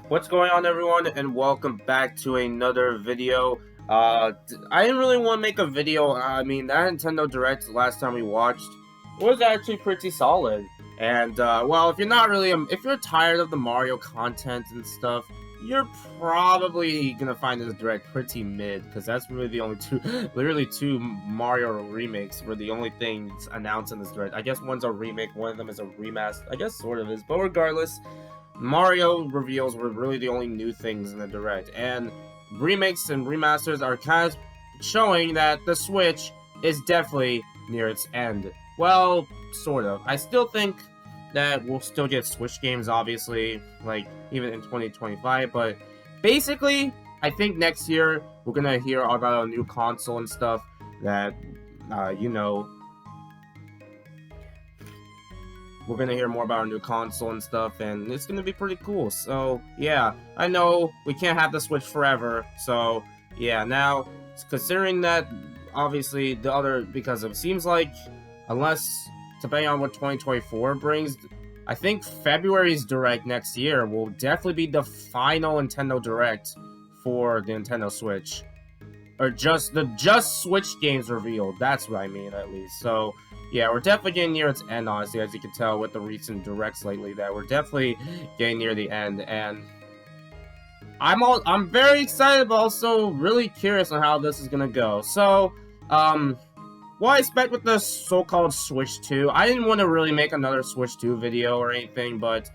What's going on, everyone, and welcome back to another video. I didn't really want to make a video. I mean, that Nintendo Direct last time we watched was actually pretty solid. And, well, if you're tired of the Mario content and stuff, you're probably gonna find this Direct pretty mid, because that's really the only literally two Mario remakes were the only things announced in this Direct. I guess one's a remake, one of them is a remaster. I guess sort of is, but regardless, Mario reveals were really the only new things in the Direct, and remakes and remasters are kind of showing that the Switch is definitely near its end. Well, sort of. I still think that we'll still get Switch games, obviously, like, even in 2025, but basically, I think next year we're gonna hear about a new console and stuff that, we're gonna hear more about our new console and stuff, and it's gonna be pretty cool. So yeah, I know we can't have the Switch forever. So yeah, now considering that, obviously because it seems like, unless depending on what 2024 brings, I think February's Direct next year will definitely be the final Nintendo Direct for the Nintendo Switch, or just Switch games revealed. That's what I mean, at least. So yeah, we're definitely getting near its end, honestly, as you can tell with the recent Directs lately, that we're definitely getting near the end, and I'm very excited, but also really curious on how this is gonna go. So, what I expect with the so-called Switch 2, I didn't want to really make another Switch 2 video or anything, but,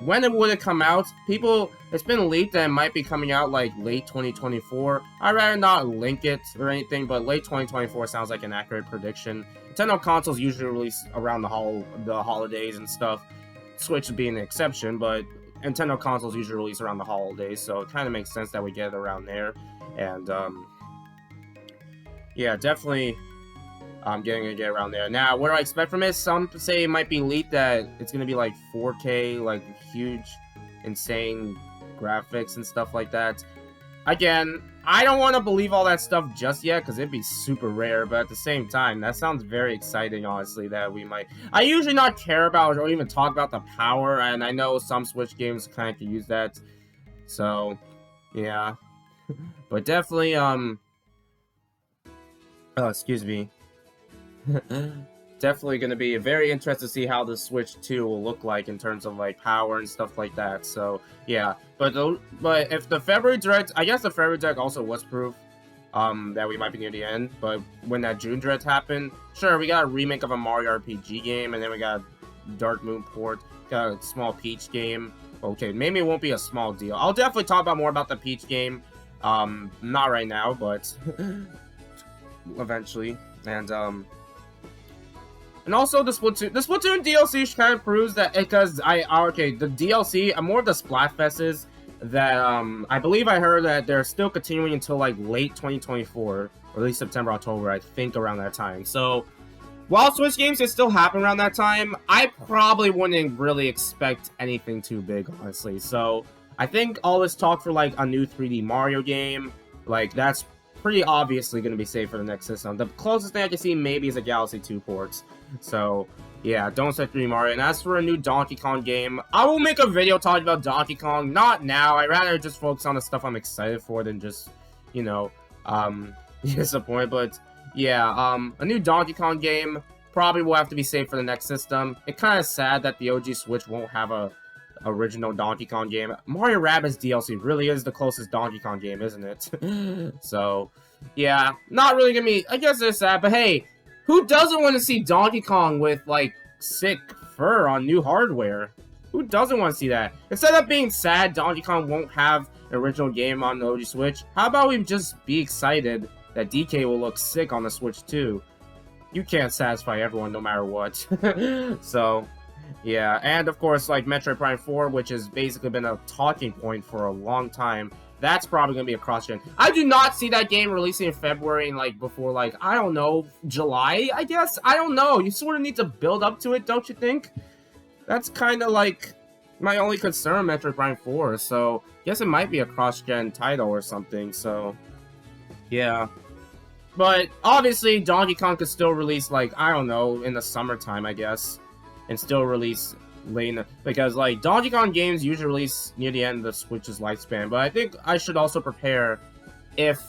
when it would have come out, it's been leaked that it might be coming out like late 2024. I'd rather not link it or anything, but late 2024 sounds like an accurate prediction. Nintendo consoles usually release around the holidays and stuff. Switch would be an exception, but Nintendo consoles usually release around the holidays, so it kind of makes sense that we get it around there. And yeah, definitely I'm getting to get around there. Now, what do I expect from it? Some say it might be leaked that it's going to be like 4K, like huge, insane graphics and stuff like that. Again, I don't want to believe all that stuff just yet because it'd be super rare, but at the same time, that sounds very exciting, honestly, that we might... I usually not care about or even talk about the power, and I know some Switch games kind of can use that, so, yeah. But definitely, oh, excuse me. Definitely going to be very interested to see how the Switch 2 will look like in terms of like power and stuff like that. So yeah, but if the February Direct, I guess the February Direct also was proof that we might be near the end. But when that June Direct happened, sure, we got a remake of a Mario RPG game, and then we got a Dark Moon port, got a small Peach game. Okay, maybe it won't be a small deal. I'll definitely talk more about the Peach game. Not right now, but eventually. And also the Splatoon DLC kind of proves that, because the DLC, more of the Splatfests that I believe I heard that they're still continuing until like late 2024, or at least September, October, I think, around that time. So while Switch games can still happen around that time, I probably wouldn't really expect anything too big, honestly. So I think all this talk for like a new 3D Mario game, like, that's pretty obviously going to be safe for the next system. The closest thing I can see maybe is a Galaxy 2 port. So, yeah, don't say 3D Mario. And as for a new Donkey Kong game, I will make a video talking about Donkey Kong. Not now. I'd rather just focus on the stuff I'm excited for than just, disappointed. But, yeah, a new Donkey Kong game probably will have to be saved for the next system. It's kind of sad that the OG Switch won't have a original Donkey Kong game. Mario Rabbids DLC really is the closest Donkey Kong game, isn't it? So, yeah, not really gonna be... I guess it's sad, but hey, who doesn't want to see Donkey Kong with, like, sick fur on new hardware? Who doesn't want to see that? Instead of being sad Donkey Kong won't have an original game on the OG Switch, how about we just be excited that DK will look sick on the Switch too? You can't satisfy everyone no matter what. So, yeah, and of course, like, Metroid Prime 4, which has basically been a talking point for a long time, that's probably going to be a cross-gen. I do not see that game releasing in February and, like, before, like, I don't know, July, I guess? I don't know. You sort of need to build up to it, don't you think? That's kind of, like, my only concern, Metroid Prime 4, so I guess it might be a cross-gen title or something, so, yeah. But, obviously, Donkey Kong could still release, like, I don't know, in the summertime, I guess, and still release late in the, because like Donkey Kong games usually release near the end of the Switch's lifespan, but I think I should also prepare if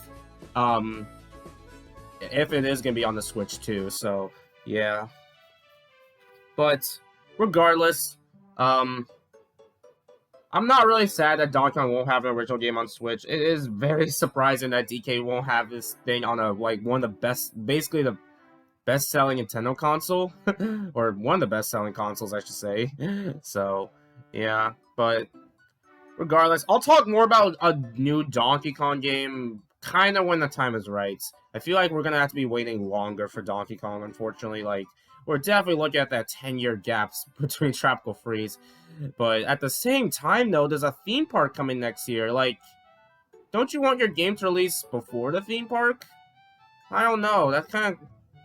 it is gonna be on the Switch too. So yeah, but regardless, I'm not really sad that Donkey Kong won't have an original game on Switch. It is very surprising that DK won't have this thing on a like one of the best, basically the best-selling Nintendo console, or one of the best-selling consoles, I should say. So, yeah, but regardless, I'll talk more about a new Donkey Kong game kind of when the time is right. I feel like we're gonna have to be waiting longer for Donkey Kong, unfortunately. Like, we're definitely looking at that 10-year gaps between Tropical Freeze. But at the same time, though, there's a theme park coming next year. Like, don't you want your game to release before the theme park? I don't know. That's kind of...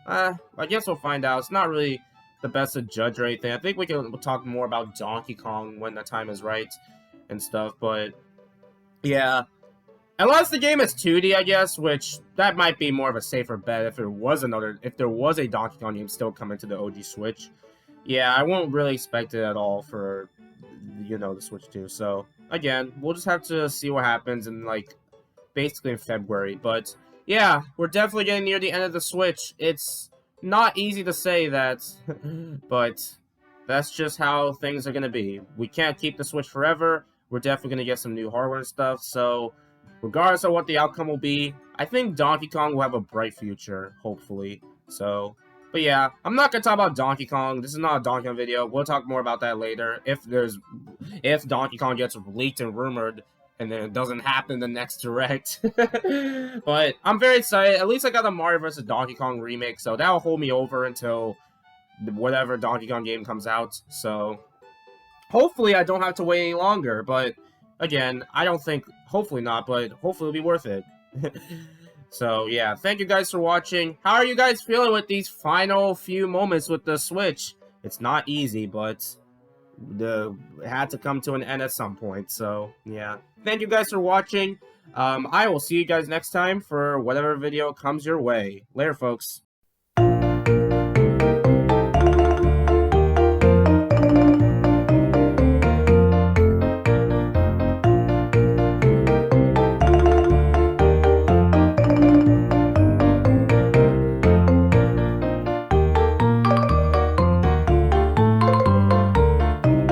I guess we'll find out. It's not really the best to judge or anything. I think we'll talk more about Donkey Kong when the time is right and stuff, but yeah. Unless the game is 2D, I guess, which that might be more of a safer bet if there was a Donkey Kong game still coming to the OG Switch. Yeah, I won't really expect it at all for, the Switch 2. So, again, we'll just have to see what happens in, like, basically in February, but... yeah, we're definitely getting near the end of the Switch. It's not easy to say that, but that's just how things are going to be. We can't keep the Switch forever. We're definitely going to get some new hardware and stuff, so regardless of what the outcome will be, I think Donkey Kong will have a bright future, hopefully. So, but yeah, I'm not going to talk about Donkey Kong. This is not a Donkey Kong video. We'll talk more about that later. If Donkey Kong gets leaked and rumored, and then it doesn't happen the next Direct. But I'm very excited. At least I got a Mario vs. Donkey Kong remake, so that'll hold me over until whatever Donkey Kong game comes out. So hopefully I don't have to wait any longer. But again, I don't think, hopefully not, but hopefully it'll be worth it. So yeah, thank you guys for watching. How are you guys feeling with these final few moments with the Switch? It's not easy, but... it had to come to an end at some point, so yeah. Thank you guys for watching. I will see you guys next time for whatever video comes your way. Later, folks.